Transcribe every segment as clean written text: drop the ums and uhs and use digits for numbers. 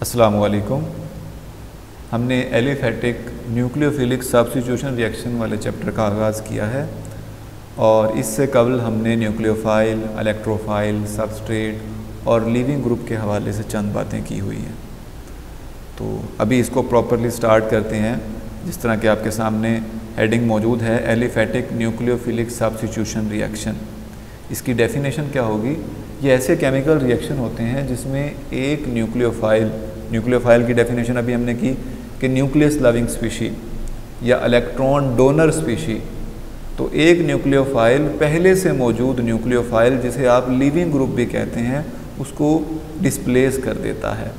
अस्सलामु अलैकुम। हमने एलिफैटिक न्यूक्लियोफिलिक सब्स्टिट्यूशन रिएक्शन वाले चैप्टर का आगाज़ किया है और इससे कबल हमने न्यूक्लियोफाइल, इलेक्ट्रोफाइल, सबस्ट्रेट और लीविंग ग्रुप के हवाले से चंद बातें की हुई हैं। तो अभी इसको प्रॉपरली स्टार्ट करते हैं। जिस तरह के आपके सामने हेडिंग मौजूद है, एलिफैटिक न्यूक्लियोफिलिक सब्स्टिट्यूशन रिएक्शन। इसकी डेफिनेशन क्या होगी? ये ऐसे केमिकल रिएक्शन होते हैं जिसमें एक न्यूक्लियोफाइल की डेफिनेशन अभी हमने की कि न्यूक्लियस लविंग स्पीशी या इलेक्ट्रॉन डोनर स्पीशी। तो एक न्यूक्लियोफाइल पहले से मौजूद न्यूक्लियोफाइल, जिसे आप लिविंग ग्रुप भी कहते हैं, उसको डिस्प्लेस कर देता है।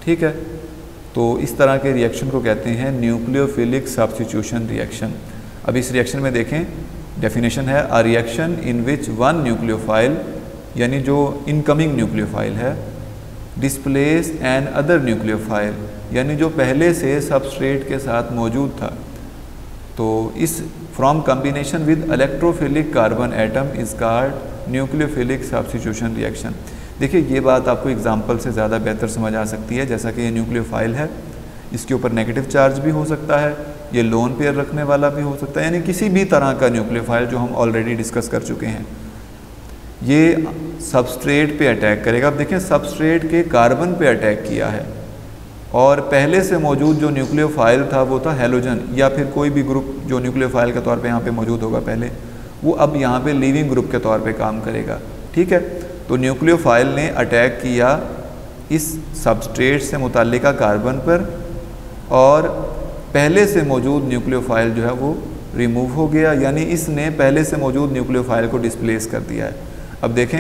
ठीक है, तो इस तरह के रिएक्शन को कहते हैं न्यूक्लियोफिलिक सब्स्टिट्यूशन रिएक्शन। अब इस रिएक्शन में देखें, डेफिनेशन है अ reaction in which one nucleophile, यानी जो इनकमिंग न्यूक्लियोफाइल है, डिस्प्लेस एन अदर न्यूक्लियोफाइल, यानी जो पहले से सबस्ट्रेट के साथ मौजूद था। तो इस from combination with electrophilic carbon atom is called nucleophilic substitution reaction. देखिए, ये बात आपको एग्जांपल से ज़्यादा बेहतर समझ आ सकती है। जैसा कि ये न्यूक्लियोफाइल है, इसके ऊपर नेगेटिव चार्ज भी हो सकता है, ये लोन पेयर रखने वाला भी हो सकता है, यानी किसी भी तरह का न्यूक्लियोफाइल जो हम ऑलरेडी डिस्कस कर चुके हैं, ये सबस्ट्रेट पे अटैक करेगा। अब देखें, सबस्ट्रेट के कार्बन पे अटैक किया है और पहले से मौजूद जो न्यूक्लियोफाइल था वो था हैलोजन, या फिर कोई भी ग्रुप जो न्यूक्लियोफाइल के तौर पे यहाँ पे मौजूद होगा पहले, वो अब यहाँ पे लिविंग ग्रुप के तौर पे काम करेगा। ठीक है, तो न्यूक्लियोफाइल ने अटैक किया इस सबस्ट्रेट से मुताल्लिका कार्बन पर और पहले से मौजूद न्यूक्लियोफाइल जो है वो रिमूव हो गया, यानी इसने पहले से मौजूद न्यूक्लियोफाइल को डिस्प्लेस कर दिया है। अब देखें,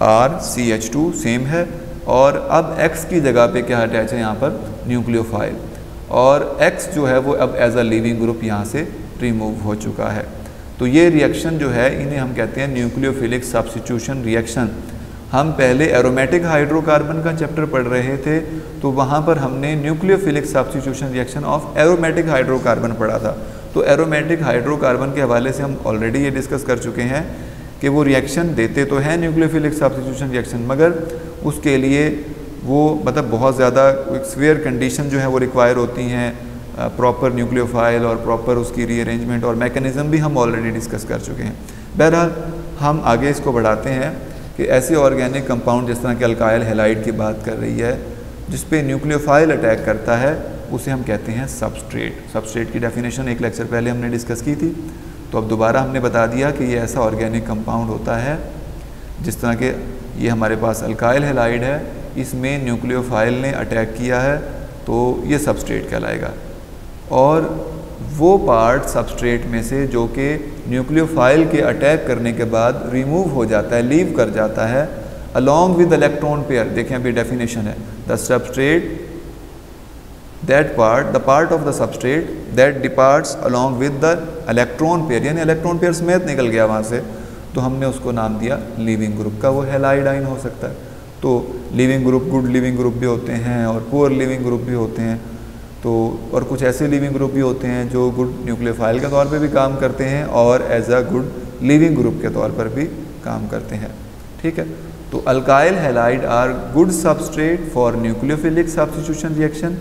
RCH2 सेम है और अब X की जगह पे क्या अटैच है यहाँ पर? न्यूक्लियोफाइल, और X जो है वो अब एज अ लिविंग ग्रुप यहाँ से रिमूव हो चुका है। तो ये रिएक्शन जो है, इन्हें हम कहते हैं न्यूक्लियोफिलिक सब्स्टिट्यूशन रिएक्शन। हम पहले एरोमेटिक हाइड्रोकार्बन का चैप्टर पढ़ रहे थे, तो वहाँ पर हमने nucleophilic substitution reaction of aromatic hydrocarbon पढ़ा था। तो एरोमेटिक हाइड्रोकार्बन के हवाले से हम ऑलरेडी ये डिस्कस कर चुके हैं कि वो रिएक्शन देते तो हैं न्यूक्लियोफिलिक सब्स्टिट्यूशन रिएक्शन, मगर उसके लिए वो मतलब बहुत ज़्यादा स्वेयर कंडीशन जो है वो रिक्वायर होती हैं, प्रॉपर न्यूक्लियोफाइल और प्रॉपर उसकी रीअरेंजमेंट और मैकेनिज़्म भी हम ऑलरेडी डिस्कस कर चुके हैं। बहरहाल हम आगे इसको बढ़ाते हैं कि ऐसे ऑर्गेनिक कंपाउंड जिस तरह के अल्काइल हैलाइड की बात कर रही है, जिस पे न्यूक्लियोफाइल अटैक करता है, उसे हम कहते हैं सबस्ट्रेट। सबस्ट्रेट की डेफिनेशन एक लेक्चर पहले हमने डिस्कस की थी, तो अब दोबारा हमने बता दिया कि ये ऐसा ऑर्गेनिक कंपाउंड होता है जिस तरह के ये हमारे पास अल्काइल हैलाइड है, इसमें न्यूक्लियोफाइल ने अटैक किया है, तो ये सबस्ट्रेट कहलाएगा। और वो पार्ट सबस्ट्रेट में से जो कि न्यूक्लियोफाइल के अटैक करने के बाद रिमूव हो जाता है, लीव कर जाता है, अलॉन्ग विद इलेक्ट्रॉन पेयर। देखें, अभी डेफिनेशन है the substrate that part, the part of the substrate that departs along with the electron pair, यानी इलेक्ट्रॉन पेयर समेत निकल गया वहाँ से, तो हमने उसको नाम दिया लिविंग ग्रुप का। वो हैलाइडाइन हो सकता है। तो leaving group, good leaving group भी होते हैं और पुअर लिविंग ग्रुप भी होते हैं। तो और कुछ ऐसे लिविंग ग्रुप भी होते हैं जो गुड न्यूक्लियोफाइल के तौर पे भी काम करते हैं और as a good leaving group के तौर पर भी काम करते हैं। ठीक है, तो alkyl halide are good substrate for nucleophilic substitution reaction.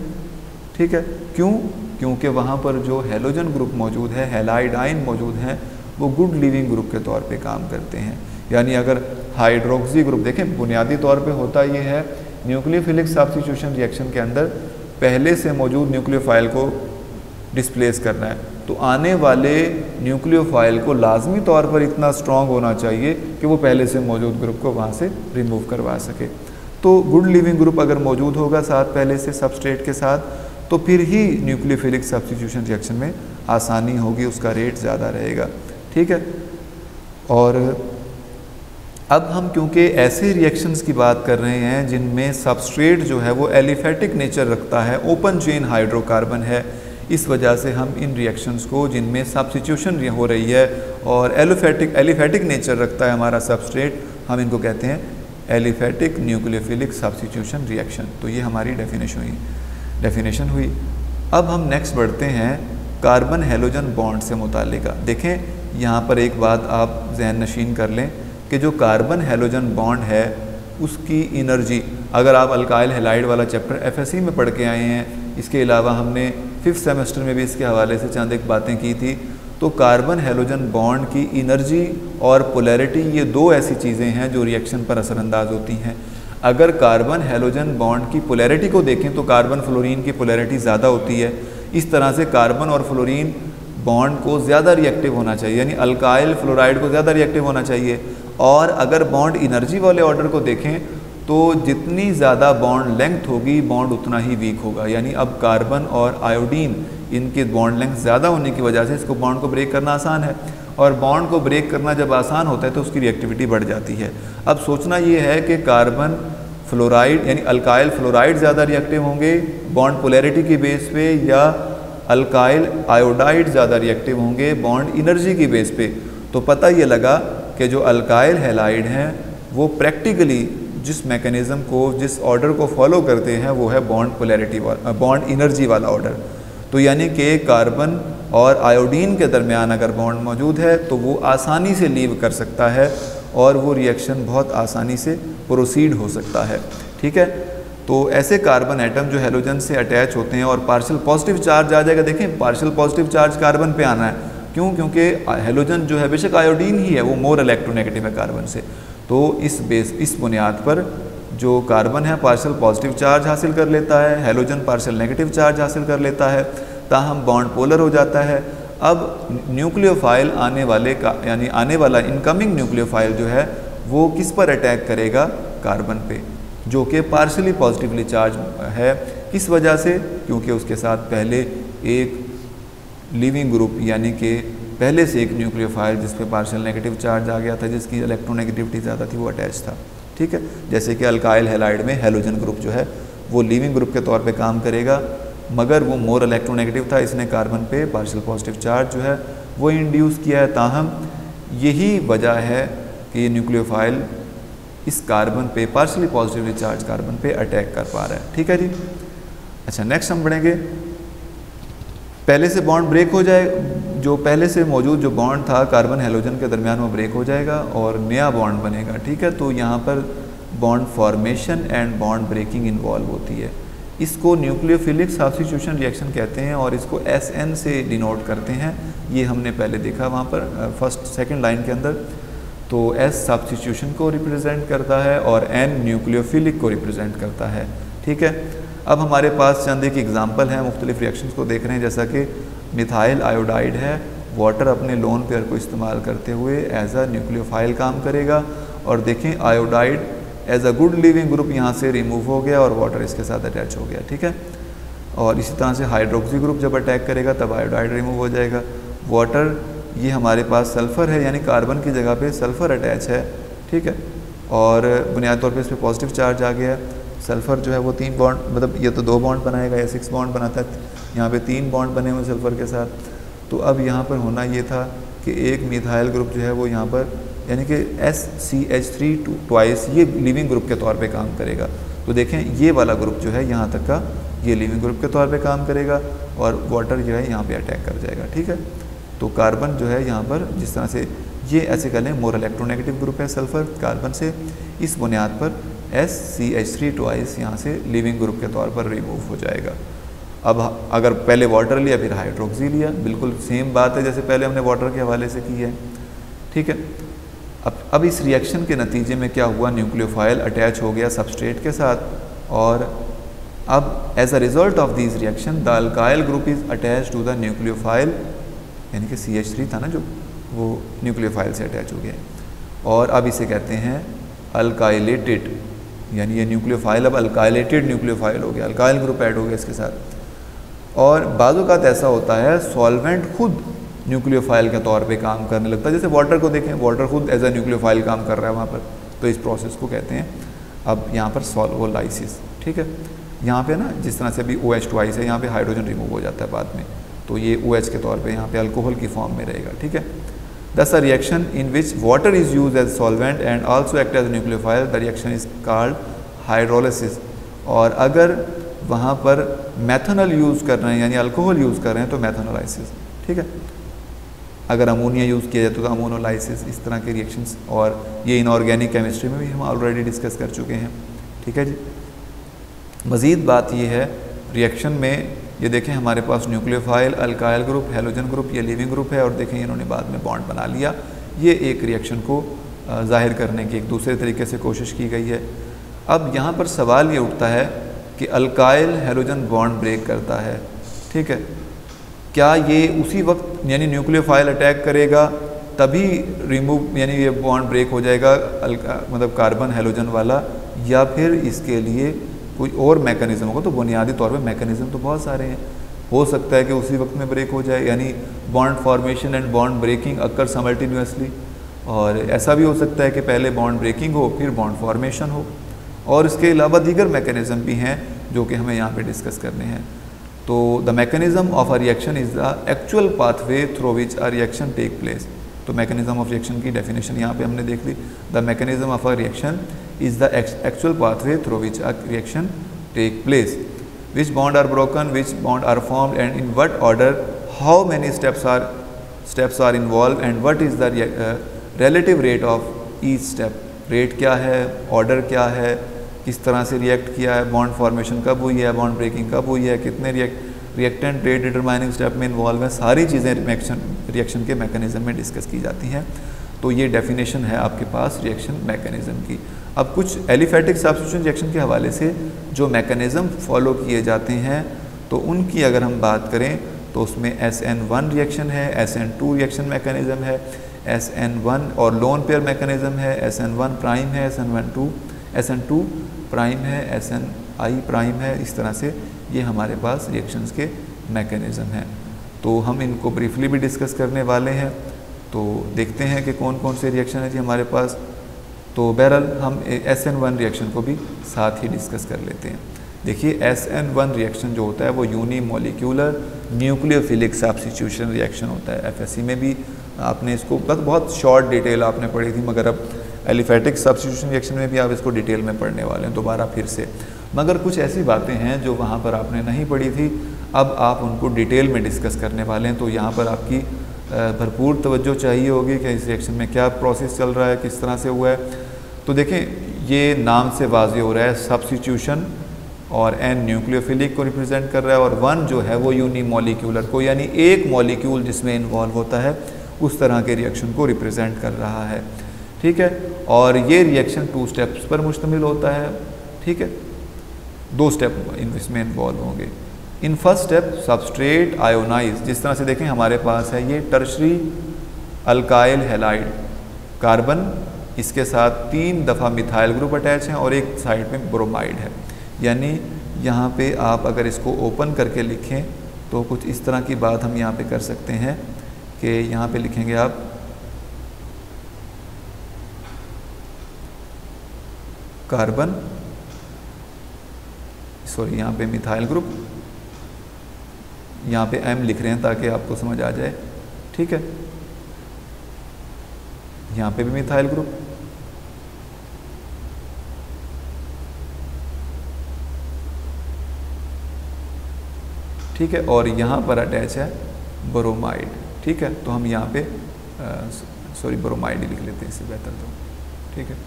ठीक है, क्यों? क्योंकि वहाँ पर जो हैलोजन ग्रुप मौजूद है, हैलाइडाइन मौजूद हैं, वो गुड लिविंग ग्रुप के तौर पे काम करते हैं। यानी अगर हाइड्रोक्सी ग्रुप देखें, बुनियादी तौर पे होता ये है न्यूक्लियोफिलिक सब्स्टिट्यूशन रिएक्शन के अंदर पहले से मौजूद न्यूक्लियोफाइल को डिस्प्लेस करना है, तो आने वाले न्यूक्लियोफाइल को लाजमी तौर पर इतना स्ट्रॉन्ग होना चाहिए कि वो पहले से मौजूद ग्रुप को वहाँ से रिमूव करवा सके। तो गुड लिविंग ग्रुप अगर मौजूद होगा साथ पहले से सबस्ट्रेट के साथ, तो फिर ही न्यूक्लियोफिलिक सब्स्टिट्यूशन रिएक्शन में आसानी होगी, उसका रेट ज़्यादा रहेगा। ठीक है, और अब हम क्योंकि ऐसे रिएक्शंस की बात कर रहे हैं जिनमें सबस्ट्रेट जो है वो एलिफैटिक नेचर रखता है, ओपन चेन हाइड्रोकार्बन है, इस वजह से हम इन रिएक्शंस को जिनमें सब्स्टिट्यूशन हो रही है और एलिफैटिक नेचर रखता है हमारा सबस्ट्रेट, हम इनको कहते हैं एलिफैटिक न्यूक्लियोफिलिक सब्स्टिट्यूशन रिएक्शन। तो ये हमारी डेफिनेशन हुई। अब हम नेक्स्ट बढ़ते हैं कार्बन हैलोजन बॉन्ड से मुताल्लिका। देखें, यहाँ पर एक बात आप जहन नशीन कर लें कि जो कार्बन हैलोजन बॉन्ड है उसकी एनर्जी अगर आप अल्काइल हैलाइड वाला चैप्टर एफएससी में पढ़ के आए हैं, इसके अलावा हमने 5th सेमेस्टर में भी इसके हवाले से चंद एक बातें की थी, तो कार्बन हैलोजन बॉन्ड की एनर्जी और पोलैरिटी ये दो ऐसी चीज़ें हैं जो रिएक्शन पर असरअंदाज होती हैं। अगर कार्बन हैलोजन बॉन्ड की पोलैरिटी को देखें तो कार्बन फ्लोरीन की पोलैरिटी ज़्यादा होती है, इस तरह से कार्बन और फ्लोरीन बॉन्ड को ज़्यादा रिएक्टिव होना चाहिए, यानी अल्काइल फ्लोराइड को ज़्यादा रिएक्टिव होना चाहिए। और अगर बॉन्ड एनर्जी वाले ऑर्डर को देखें तो जितनी ज़्यादा बॉन्ड लेंथ होगी बॉन्ड उतना ही वीक होगा, यानी अब कार्बन और आयोडीन इनके बॉन्ड लेंथ ज़्यादा होने की वजह से इसको बॉन्ड को ब्रेक करना आसान है, और बॉन्ड को ब्रेक करना जब आसान होता है तो उसकी रिएक्टिविटी बढ़ जाती है। अब सोचना ये है कि कार्बन फ्लोराइड यानी अल्काइल फ्लोराइड ज़्यादा रिएक्टिव होंगे बॉन्ड पोलैरिटी की बेस पे, या अल्काइल आयोडाइड ज़्यादा रिएक्टिव होंगे बॉन्ड एनर्जी की बेस पे। तो पता ये लगा कि जो अल्काइल हैलाइड हैं वो प्रैक्टिकली जिस मैकेनिज़्म को, जिस ऑर्डर को फॉलो करते हैं वो है बॉन्ड पोलैरिटी वाला, बॉन्ड एनर्जी वाला ऑर्डर। तो यानी कि कार्बन और आयोडीन के दरमियान अगर बॉन्ड मौजूद है तो वो आसानी से लीव कर सकता है और वो रिएक्शन बहुत आसानी से प्रोसीड हो सकता है। ठीक है, तो ऐसे कार्बन एटम जो हैलोजन से अटैच होते हैं और पार्शियल पॉजिटिव चार्ज आ जाएगा। देखें पार्शियल पॉजिटिव चार्ज कार्बन पे आना है, क्यों? क्योंकि हैलोजन जो है बेशक आयोडीन ही है, वो मोर इलेक्ट्रोनेगेटिव है कार्बन से। तो इस बुनियाद पर जो कार्बन है पार्शियल पॉजिटिव चार्ज हासिल कर लेता है, हैलोजन पार्शियल नेगेटिव चार्ज हासिल कर लेता है, ताहम बॉन्ड पोलर हो जाता है। अब न्यूक्लियोफाइल आने वाले का यानी आने वाला इनकमिंग न्यूक्लियोफाइल जो है वो किस पर अटैक करेगा? कार्बन पे, जो कि पार्शियली पॉजिटिवली चार्ज है। किस वजह से? क्योंकि उसके साथ पहले एक लिविंग ग्रुप यानी कि पहले से एक न्यूक्लियोफाइल जिस पे पार्शियल नेगेटिव चार्ज आ गया था, जिसकी इलेक्ट्रोनेगेटिविटी ज़्यादा थी, वो अटैच था। ठीक है, जैसे कि अल्काइल हैलाइड में हैलोजन ग्रुप जो है वो लिविंग ग्रुप के तौर पे काम करेगा, मगर वो मोर इलेक्ट्रोनेगेटिव था, इसने कार्बन पे पार्शियल पॉजिटिव चार्ज जो है वो इंड्यूस किया है। ताहम यही वजह है कि न्यूक्लियोफाइल इस कार्बन पे पार्शियली पॉजिटिवली चार्ज कार्बन पे अटैक कर पा रहा है। ठीक है जी। अच्छा, नेक्स्ट हम बढ़ेंगे। पहले से बॉन्ड ब्रेक हो जाए, जो पहले से मौजूद जो बॉन्ड था कार्बन हैलोजन के दरमियान वो ब्रेक हो जाएगा और नया बॉन्ड बनेगा। ठीक है, तो यहाँ पर bond formation and bond breaking involve होती है। इसको न्यूक्लियोफिलिक सब्स्टिट्यूशन रिएक्शन कहते हैं और इसको SN से डिनोट करते हैं। ये हमने पहले देखा वहाँ पर फर्स्ट सेकंड लाइन के अंदर। तो S सब्स्टिट्यूशन को रिप्रेजेंट करता है और N न्यूक्लियोफिलिक को रिप्रेजेंट करता है। ठीक है, अब हमारे पास चंद एक एग्जाम्पल हैं, मुख्तलिफ रिएक्शंस को देख रहे हैं। जैसा कि मिथाइल आयोडाइड है, वाटर अपने लोन पेयर को इस्तेमाल करते हुए एज अ न्यूक्लियोफाइल काम करेगा। और देखें iodide as a good leaving group यहाँ से रिमूव हो गया और वाटर इसके साथ अटैच हो गया। ठीक है, और इसी तरह से हाइड्रोक्सी ग्रुप जब अटैक करेगा तब आयोडाइड रिमूव हो जाएगा। वाटर, ये हमारे पास सल्फ़र है यानी कार्बन की जगह पे सल्फ़र अटैच है। ठीक है, और बुनियादी तौर पे इस पर पॉजिटिव चार्ज आ गया है। सल्फ़र जो है वो 3 बॉन्ड, मतलब ये तो 2 बॉन्ड बनाएगा या 6 बॉन्ड बनाता है, यहाँ पे 3 बॉन्ड बने हुए सल्फ़र के साथ। तो अब यहाँ पर होना ये था कि एक मिथाइल ग्रुप जो है वो यहाँ पर यानी कि SCH3 ट्वाइस ये लिविंग ग्रुप के तौर पे काम करेगा। तो देखें ये वाला ग्रुप जो है यहाँ तक का ये लिविंग ग्रुप के तौर पे काम करेगा और वाटर जो है यहाँ पे अटैक कर जाएगा। ठीक है, तो कार्बन जो है यहाँ पर जिस तरह से ये ऐसे कर लें, मोर इलेक्ट्रोनेगेटिव ग्रुप है सल्फ़र कार्बन से, इस बुनियाद पर SCH3 ट्वाइस यहाँ से लिविंग ग्रुप के तौर पर रिमूव हो जाएगा। अब अगर पहले वाटर लिया फिर हाइड्रोक्सी लिया, बिल्कुल सेम बात है जैसे पहले हमने वाटर के हवाले से की है। ठीक है, अब इस रिएक्शन के नतीजे में क्या हुआ, न्यूक्लियोफाइल अटैच हो गया सबस्ट्रेट के साथ और अब as a result of this reaction the alkyl group is attach to the nucleophile, यानी कि CH3 था ना जो, वो न्यूक्लियोफाइल से अटैच हो गया और अब इसे कहते हैं अल्काइलेटेड, यानी ये न्यूक्लियोफाइल अब अल्काइलेटेड न्यूक्लियोफाइल हो गया, अल्काइल ग्रुप ऐड हो गया इसके साथ। और बाज़ औक़ात ऐसा होता है सॉल्वेंट खुद न्यूक्लियोफाइल के तौर पे काम करने लगता है। जैसे वाटर को देखें, वाटर खुद एज अ न्यूक्लियोफाइल काम कर रहा है वहाँ पर, तो इस प्रोसेस को कहते हैं अब यहाँ पर सॉल्वोलाइसिस। ठीक है, यहाँ पे ना जिस तरह से अभी OH ट्वाइस है, यहाँ पे हाइड्रोजन रिमूव हो जाता है बाद में, तो ये OH के तौर पे यहाँ पे अल्कोहल की फॉर्म में रहेगा। ठीक है, thus a reaction in which water is use as solvent and also act as nucleophile, the reaction is called hydrolysis. और अगर वहाँ पर मेथनॉल यूज़ कर रहे हैं यानी अल्कोहल यूज़ कर रहे हैं तो मेथनोलाइसिस। ठीक है, अगर अमोनिया यूज़ किया जाए तो अमोनोलाइसिस, इस तरह के रिएक्शंस, और ये इनऑर्गेनिक केमिस्ट्री में भी हम ऑलरेडी डिस्कस कर चुके हैं। ठीक है जी। मज़ीद बात ये है रिएक्शन में, ये देखें हमारे पास nucleophile, alkyl group, halogen group, ये लिविंग ग्रुप है और देखें इन्होंने बाद में बॉन्ड बना लिया। ये एक रिएक्शन को ज़ाहिर करने की एक दूसरे तरीके से कोशिश की गई है। अब यहाँ पर सवाल ये उठता है कि अल्काइल हैलोजन बॉन्ड ब्रेक करता है, ठीक है, क्या ये उसी वक्त यानी न्यूक्लियोफाइल अटैक करेगा तभी रिमूव यानी ये बॉन्ड ब्रेक हो जाएगा मतलब कार्बन हैलोजन वाला, या फिर इसके लिए कोई और मैकेनिज़्म होगा? तो बुनियादी तौर पे मैकेनिज़्म तो बहुत सारे हैं। हो सकता है कि उसी वक्त में ब्रेक हो जाए, यानी bond formation and bond breaking occur simultaneously, और ऐसा भी हो सकता है कि पहले बॉन्ड ब्रेकिंग हो फिर बॉन्ड फॉर्मेशन हो, और इसके अलावा दीगर मैकेनिज़्म भी हैं जो कि हमें यहाँ पे डिस्कस करने हैं। तो the mechanism of a reaction is the actual pathway through which a reaction take place. तो मैकेनिज़्म ऑफ रिएक्शन की डेफिनेशन यहाँ पे हमने देख ली। The mechanism of a reaction is the actual pathway through which a reaction take place, which bond are broken, which bond are formed, and in what order, how many steps are involved, and what is the relative rate of each step। Rate क्या है, order क्या है, किस तरह से react किया है, bond formation कब हुई है, बॉन्ड ब्रेकिंग कब हुई है, कितने रिएक्टेंट रेट डिटरमाइनिंग स्टेप में इन्वॉल्व है, सारी चीज़ें रिएक्शन के मैकेनिज़्म में डिस्कस की जाती हैं। तो ये डेफिनेशन है आपके पास रिएक्शन मैकेनिज़्म की। अब कुछ एलिफैटिक सब्स्टिट्यूशन रिएक्शन के हवाले से जो मैकेनिज़्म फॉलो किए जाते हैं तो उनकी अगर हम बात करें तो उसमें SN1 रिएक्शन है, SN2 रिएक्शन मैकेनिज़्म है, SN1 और लोन पेयर मैकेनिज़्म है, SN1 प्राइम है, SN2 प्राइम है, SNI प्राइम है। इस तरह से ये हमारे पास रिएक्शंस के मैकेनिज़्म हैं। तो हम इनको ब्रीफली भी डिस्कस करने वाले हैं। तो देखते हैं कि कौन कौन से रिएक्शन है जी हमारे पास। तो बहरहाल हम SN1 रिएक्शन को भी साथ ही डिस्कस कर लेते हैं। देखिए SN1 रिएक्शन जो होता है वो यूनिमोलिक्यूलर न्यूक्लियोफिलिक सब्स्टिट्यूशन रिएक्शन होता है। FSC में भी आपने इसको बस बहुत शॉर्ट डिटेल आपने पढ़ी थी, मगर अब एलिफैटिक सब्स्टिट्यूशन रिएक्शन में भी आप इसको डिटेल में पढ़ने वाले हैं दोबारा फिर से। मगर कुछ ऐसी बातें हैं जो वहाँ पर आपने नहीं पढ़ी थी, अब आप उनको डिटेल में डिस्कस करने वाले हैं। तो यहाँ पर आपकी भरपूर तवज्जो चाहिए होगी कि इस रिएक्शन में क्या प्रोसेस चल रहा है, किस तरह से हुआ है। तो देखें ये नाम से वाज़ेह हो रहा है सब्स्टिट्यूशन, और N न्यूक्लियोफिलिक को रिप्रेजेंट कर रहा है, और 1 जो है वो यूनिमोलिक्यूलर को यानी एक मॉलिक्यूल जिसमें इन्वॉल्व होता है उस तरह के रिएक्शन को रिप्रेजेंट कर रहा है, ठीक है। और ये रिएक्शन 2 स्टेप्स पर मुश्तमिल होता है, ठीक है। 2 स्टेप इसमें इन्वॉल्व होंगे। In first step substrate ionise, जिस तरह से देखें हमारे पास है ये टर्शरी अल्काइल हैलाइड कार्बन, इसके साथ 3 दफ़ा मिथाइल ग्रुप अटैच हैं और एक साइड में ब्रोमाइड है। यानी यहाँ पे आप अगर इसको ओपन करके लिखें तो कुछ इस तरह की बात हम यहाँ पे कर सकते हैं कि यहाँ पे लिखेंगे आप कार्बन, सॉरी यहाँ पे मिथाइल ग्रुप, यहाँ पे M लिख रहे हैं ताकि आपको समझ आ जाए, ठीक है। यहाँ पे भी मिथाइल ग्रुप, ठीक है, और यहाँ पर अटैच है ब्रोमाइड, ठीक है। तो हम यहाँ पे सॉरी ब्रोमाइड ही लिख लेते हैं, इससे बेहतर तो, ठीक है।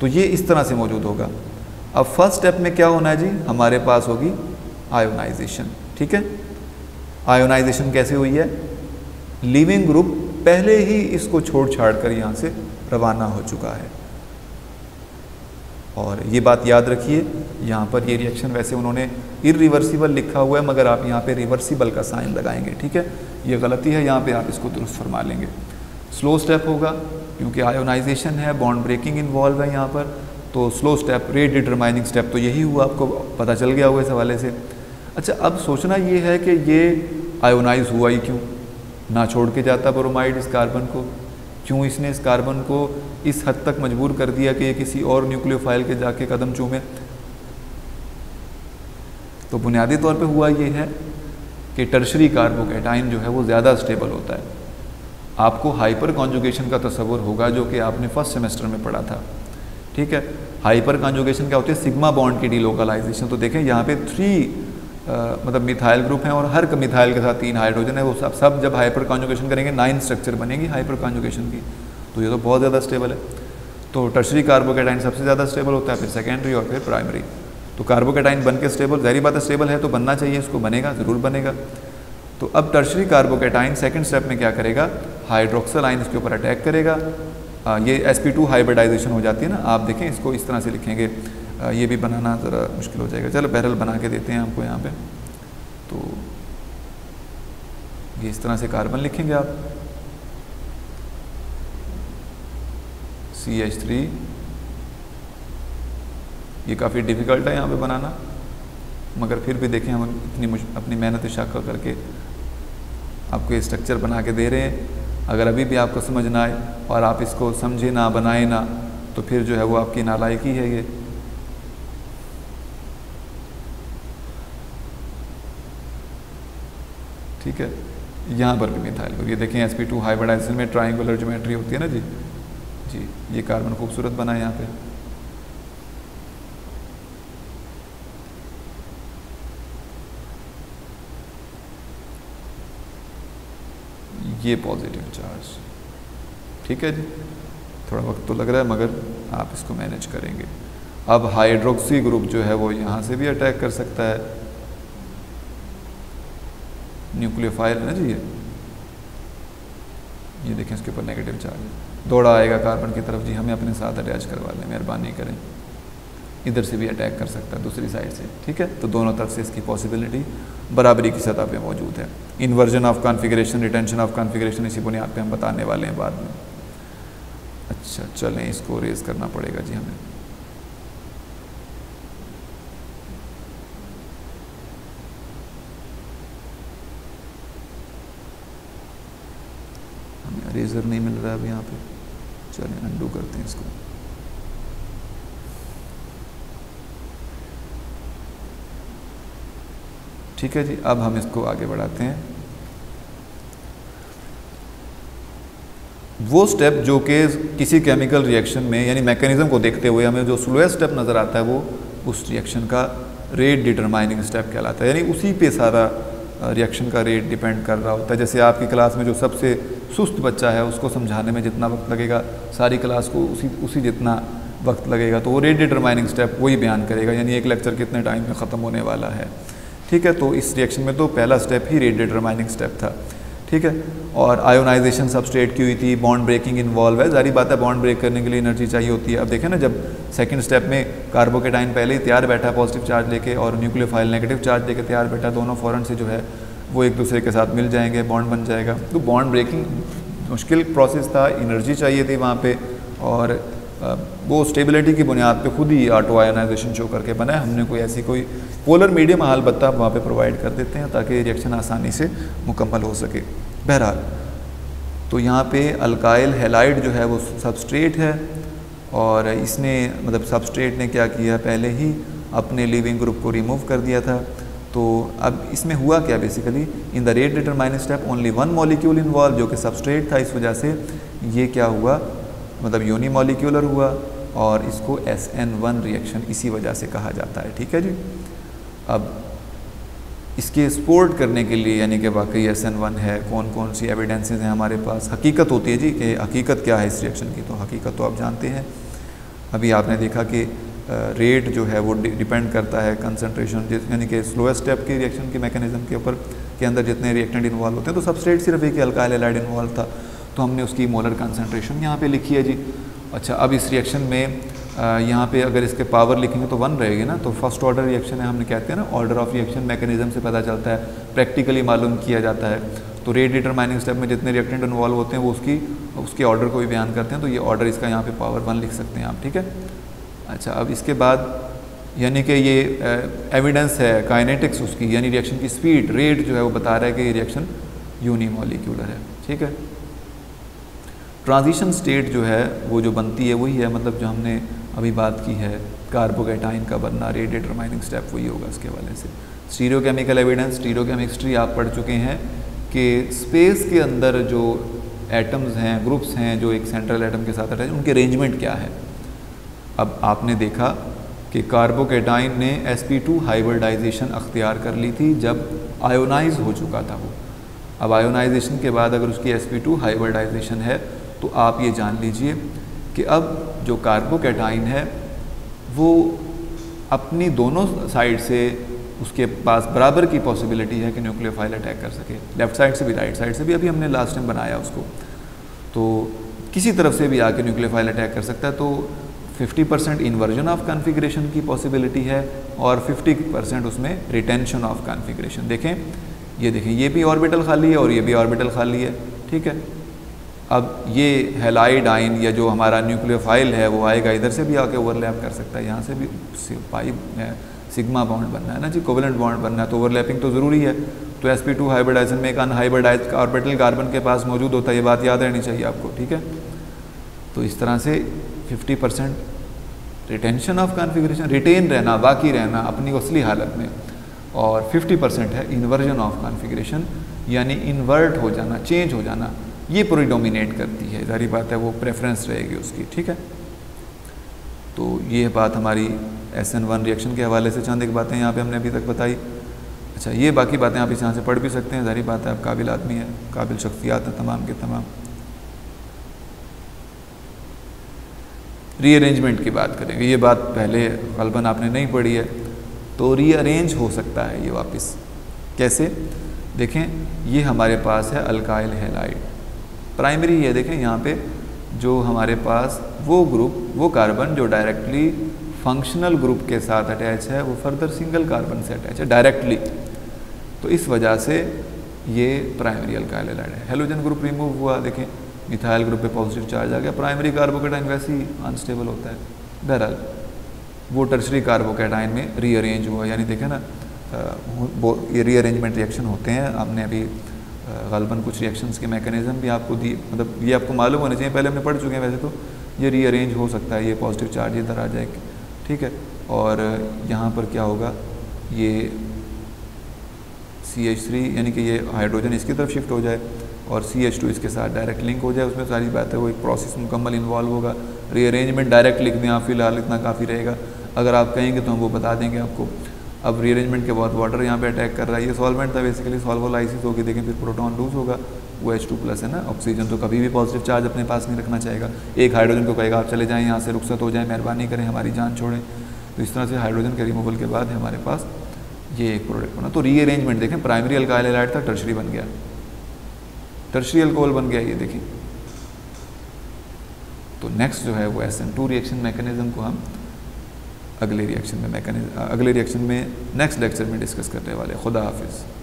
तो ये इस तरह से मौजूद होगा। अब फर्स्ट स्टेप में क्या होना है जी, हमारे पास होगी आयोनाइजेशन, ठीक है। आयोनाइजेशन कैसे हुई है, लिविंग ग्रुप पहले ही इसको छोड़ छाड़ कर यहाँ से रवाना हो चुका है। और ये बात याद रखिए, यहाँ पर ये रिएक्शन वैसे उन्होंने इरिवर्सिबल लिखा हुआ है, मगर आप यहाँ पे रिवर्सिबल का साइन लगाएंगे, ठीक है। ये गलती है, यहाँ पे आप इसको दुरुस्त फरमा लेंगे। स्लो स्टेप होगा क्योंकि आयोनाइजेशन है, बॉन्ड ब्रेकिंग इन्वॉल्व है यहाँ पर, तो slow step, rate determining step तो यही हुआ, आपको पता चल गया होगा इस हवाले से। अच्छा, अब सोचना ये है कि ये आयोनाइज हुआ ही क्यों, ना छोड़ के जाता ब्रोमाइड इस कार्बन को, क्यों इसने इस कार्बन को इस हद तक मजबूर कर दिया कि ये किसी और न्यूक्लियोफाइल के जाके कदम चूमे। तो बुनियादी तौर पे हुआ ये है कि टर्शरी कार्बोकैटाइन जो है वो ज़्यादा स्टेबल होता है। आपको हाइपर कॉन्जुगेशन का तस्वर होगा जो कि आपने फर्स्ट सेमेस्टर में पढ़ा था, ठीक है। हाइपर कॉन्जुगेशन क्या होती है, सिग्मा बॉन्ड की डीलोकलाइजेशन। तो देखें यहाँ पे 3 मतलब मिथाइल ग्रुप हैं और हर मिथाइल के साथ 3 हाइड्रोजन है, वो सब जब हाइपर कॉन्जुगेशन करेंगे 9 स्ट्रक्चर बनेगी हाइपर कॉन्जुगेशन की। तो ये तो बहुत ज़्यादा स्टेबल है। तो टर्शरी कार्बोकेटाइन सबसे ज़्यादा स्टेबल होता है, फिर सेकेंडरी और फिर प्राइमरी। तो कार्बोकेटाइन बन के स्टेबल, ज़ाहिर बात है स्टेबल है तो बनना चाहिए, इसको बनेगा, ज़रूर बनेगा। तो अब टर्शरी कार्बोकेटाइन सेकंड स्टेप में क्या करेगा, हाइड्रोक्सिल आयन इसके ऊपर अटैक करेगा। ये sp2 हाइब्रिडाइजेशन हो जाती है ना, आप देखें इसको इस तरह से लिखेंगे, ये भी बनाना ज़रा मुश्किल हो जाएगा। चलो बहरहाल बना के देते हैं आपको यहाँ पे। तो ये इस तरह से कार्बन लिखेंगे आप, CH3। ये काफ़ी डिफ़िकल्ट है यहाँ पे बनाना, मगर फिर भी देखें हम इतनी अपनी मेहनत शाखा करके आपको ये स्ट्रक्चर बना के दे रहे हैं। अगर अभी भी आपको समझ ना आए और आप इसको समझे ना, बनाए ना, तो फिर जो है वो आपकी नालायकी है ये। ठीक है, यहाँ पर भी मिथाइल ग्रुप, ये देखें sp2 हाइब्रिडाइजेशन में ट्रायंगुलर ज्योमेट्री होती है ना जी। जी ये कार्बन खूबसूरत बना है यहाँ पे। ये पॉजिटिव चार्ज, ठीक है जी। थोड़ा वक्त तो लग रहा है मगर आप इसको मैनेज करेंगे। अब हाइड्रोक्सी ग्रुप जो है वो यहाँ से भी अटैक कर सकता है, न्यूक्लियोफाइल है ना जी। ये देखें इसके ऊपर नेगेटिव चार्ज है, दौड़ा आएगा कार्बन की तरफ जी, हमें अपने साथ अटैच करवा लें, मेहरबानी करें। इधर से भी अटैक कर सकता है दूसरी साइड से, ठीक है। तो दोनों तरफ से इसकी पॉसिबिलिटी बराबरी की सतह पे मौजूद है। Inversion of configuration, retention of configuration इसी बुनियाद पे हम बताने वाले हैं बाद में। अच्छा चलें, इसको रेज करना पड़ेगा जी हमें। हमें रेजर नहीं मिल रहा है अभी यहाँ पे, चलें अंडू करते हैं इसको। ठीक है जी, अब हम इसको आगे बढ़ाते हैं। वो स्टेप जो कि किसी केमिकल रिएक्शन में यानी मैकेनिज्म को देखते हुए हमें जो स्लोएस्ट स्टेप नज़र आता है वो उस रिएक्शन का रेट डिटरमाइनिंग स्टेप कहलाता है, यानी उसी पे सारा रिएक्शन का रेट डिपेंड कर रहा होता है। जैसे आपकी क्लास में जो सबसे सुस्त बच्चा है उसको समझाने में जितना वक्त लगेगा सारी क्लास को उसी जितना वक्त लगेगा, तो वो रेट डिटरमाइनिंग स्टेप वही बयान करेगा, यानी एक लेक्चर कितने टाइम में ख़त्म होने वाला है। ठीक है, तो इस रिएक्शन में तो पहला स्टेप ही रेट डिटरमाइनिंग स्टेप था। ठीक है, और आयोनाइजेशन सबस्ट्रेट की हुई थी, बॉन्ड ब्रेकिंग इन्वॉल्व है, जारी बात है बॉन्ड ब्रेक करने के लिए एनर्जी चाहिए होती है। अब देखें ना, जब सेकंड स्टेप में कार्बोकेटाइन पहले ही तैयार बैठा पॉजिटिव चार्ज लेके और न्यूक्लियोफाइल नेगेटिव चार्ज लेके तैयार बैठा, दोनों फ़ौरन से जो है वो एक दूसरे के साथ मिल जाएंगे, बॉन्ड बन जाएगा। तो बॉन्ड ब्रेकिंग मुश्किल प्रोसेस था, एनर्जी चाहिए थी वहाँ पे, और वो स्टेबिलिटी की बुनियाद पे खुद ही ऑटो आयोनाइजेशन शो करके बना है। हमने कोई ऐसी कोई पोलर मीडियम हाल बत्ता वहाँ पे प्रोवाइड कर देते हैं ताकि रिएक्शन आसानी से मुकम्मल हो सके। बहरहाल, तो यहाँ पे अल्काइल हैलाइड जो है वो सबस्ट्रेट है, और इसने मतलब सबस्ट्रेट ने क्या किया, पहले ही अपने लीविंग ग्रुप को रिमूव कर दिया था। तो अब इसमें हुआ क्या, basically in the rate determining step only one molecule involve, जो कि सबस्ट्रेट था, इस वजह से ये क्या हुआ, मतलब यूनिमॉलिक्यूलर हुआ, और इसको SN1 रिएक्शन इसी वजह से कहा जाता है। ठीक है जी। अब इसके सपोर्ट करने के लिए, यानी कि वाकई SN1 है, कौन कौन सी एविडेंसेस हैं हमारे पास, हकीकत होती है जी कि हकीकत क्या है इस रिएक्शन की, तो हकीकत तो आप जानते हैं। अभी आपने देखा कि रेट जो है वो डिपेंड करता है कंसंट्रेशन, यानी कि स्लोएस्ट स्टेप की रिएक्शन के मैकेनिज्म के ऊपर, के अंदर जितने रिएक्टेंट इन्वॉल्व होते हैं। तो सबस्ट्रेट सिर्फ एक अल्काइल हैलाइड इन्वॉल्व था, तो हमने उसकी मोलर कंसंट्रेशन यहाँ पे लिखी है जी। अच्छा, अब इस रिएक्शन में यहाँ पे अगर इसके पावर लिखेंगे तो 1 रहेगी ना, तो फर्स्ट ऑर्डर रिएक्शन है, हमने कहते हैं ना ऑर्डर ऑफ रिएक्शन मैकेनिज्म से पता चलता है, प्रैक्टिकली मालूम किया जाता है। तो रेट डिटरमाइनिंग स्टेप में जितने रिएक्टेंट इन्वॉल्व होते हैं वो उसके ऑर्डर को भी बयान करते हैं, तो ये ऑर्डर इसका यहाँ पे पावर 1 लिख सकते हैं आप। ठीक है। अच्छा, अब इसके बाद यानी कि ये एविडेंस है काइनेटिक्स उसकी, यानी रिएक्शन की स्पीड, रेट जो है वो बता रहा है कि ये रिएक्शन यूनिमॉलिक्यूलर है। ठीक है। ट्रांजिशन स्टेट जो है वो जो बनती है वही है, मतलब जो हमने अभी बात की है कार्बोकेटाइन का बनना, रेट डिटरमाइनिंग स्टेप वही होगा इसके वाले से। स्टीरियोकेमिकल एविडेंस, स्टीरियोकेमिस्ट्री आप पढ़ चुके हैं कि स्पेस के अंदर जो एटम्स हैं, ग्रुप्स हैं जो एक सेंट्रल एटम के साथ अटैच, उनके अरेंजमेंट क्या है। अब आपने देखा कि कार्बोकेटाइन ने sp2 हाइब्रिडाइजेशन अख्तियार कर ली थी जब आयोनाइज हो चुका था वो। अब आयोनाइजेशन के बाद अगर उसकी sp2 हाइब्रिडाइजेशन है तो आप ये जान लीजिए कि अब जो कार्बोकैटाइन है वो अपनी दोनों साइड से उसके पास बराबर की पॉसिबिलिटी है कि न्यूक्लियोफाइल अटैक कर सके, लेफ्ट साइड से भी राइट साइड से भी। अभी हमने लास्ट टाइम बनाया उसको, तो किसी तरफ से भी आके न्यूक्लियोफाइल अटैक कर सकता है। तो 50% इन्वर्जन ऑफ कॉन्फ़िगरेशन की पॉसिबिलिटी है और 50% उसमें रिटेंशन ऑफ कॉन्फ़िगरेशन। देखें ये भी ऑर्बिटल खाली है और ये भी ऑर्बिटल खाली है, ठीक है। अब ये हैलाइड आयन या जो हमारा न्यूक्लियोफाइल है वो आएगा, इधर से भी आके ओवरलैप कर सकता है, यहाँ से भी पाई सिग्मा बॉन्ड बनना है ना जी, कोवेलेंट बॉन्ड बनना है, तो ओवरलैपिंग तो ज़रूरी है। तो sp2 हाइब्रिडाइजेशन में एक अनहाइब्रिडाइज्ड ऑर्बिटल कार्बन के पास मौजूद होता है, ये बात याद रहनी चाहिए आपको, ठीक है। तो इस तरह से 50% रिटेंशन ऑफ कॉन्फ़िगरेशन, रिटेन रहना, बाकी रहना अपनी असली हालत में, और 50% है इन्वर्जन ऑफ कॉन्फ़िगरेशन, यानी इन्वर्ट हो जाना, चेंज हो जाना, ये प्रीडोमिनेट करती है, जारी बात है वो प्रेफरेंस रहेगी उसकी, ठीक है। तो ये बात हमारी SN1 रिएक्शन के हवाले से चंद एक बातें यहाँ पे हमने अभी तक बताई। अच्छा, ये बाकी बातें आप इस यहाँ से पढ़ भी सकते हैं, जारी बात है आप काबिल आदमी है, काबिल शख्सियात हैं तमाम के तमाम। रीअरेंजमेंट की बात करेंगे, ये बात पहले गलबन आपने नहीं पढ़ी है, तो रीअरेंज हो सकता है ये वापस, कैसे? देखें ये हमारे पास है अल्काइल हैलाइड, प्राइमरी है, देखें यहाँ पे जो हमारे पास वो ग्रुप, वो कार्बन जो डायरेक्टली फंक्शनल ग्रुप के साथ अटैच है, वो फर्दर सिंगल कार्बन से अटैच है डायरेक्टली, तो इस वजह से ये प्राइमरी अल्काइल हैलाइड है। हेलोजन ग्रुप रिमूव हुआ, देखें मिथाइल ग्रुप पे पॉजिटिव चार्ज आ गया, प्राइमरी कार्बोकैटाइन वैसे ही अनस्टेबल होता है, बहरहाल वो टर्शरी कार्बोकैटाइन में रीअरेंज हुआ, यानी देखें ना ये रीअरेंजमेंट रिएक्शन होते हैं। आपने अभी गलबन कुछ रिएक्शंस के मैकेनिज्म भी आपको दिए, मतलब ये आपको मालूम होने चाहिए, पहले हमने पढ़ चुके हैं वैसे तो। ये रीअरेंज हो सकता है, ये पॉजिटिव चार्ज इधर आ जाए, ठीक है, और यहाँ पर क्या होगा, ये CH3 यानी कि ये हाइड्रोजन इसकी तरफ शिफ्ट हो जाए और CH2 इसके साथ डायरेक्ट लिंक हो जाए, उसमें सारी बात है वो एक प्रोसेस मुकम्मल इन्वॉल्व होगा। रीअरेंजमेंट डायरेक्ट लिख दें आप, फिलहाल इतना काफ़ी रहेगा, अगर आप कहेंगे तो हम वो बता देंगे आपको। अब रीअरेंजमेंट के बाद वाटर यहाँ पे अटैक कर रहा है, ये सॉल्वेंट था बेसिकली, सॉल्वोलाइसिस होगी, देखें फिर प्रोटॉन लूज होगा, वो H2+ है ना, ऑक्सीजन तो कभी भी पॉजिटिव चार्ज अपने पास नहीं रखना चाहेगा, एक हाइड्रोजन को कहेगा आप चले जाएँ यहाँ से, रुखसत हो जाए, मेहरबानी करें, हमारी जान छोड़ें। तो इस तरह से हाइड्रोजन के रिमूवल के बाद हमारे पास ये एक प्रोडक्ट बना। तो रीअरेंजमेंट देखें, प्राइमरी अल्काइल हैलाइड था, टर्शरी बन गया, टर्शरी अल्कोहल बन गया, ये देखिए। तो नेक्स्ट जो है वो SN2 रिएक्शन मैकेनिज्म को हम अगले रिएक्शन में नेक्स्ट लेक्चर में डिस्कस करने वाले। खुदा हाफिज़।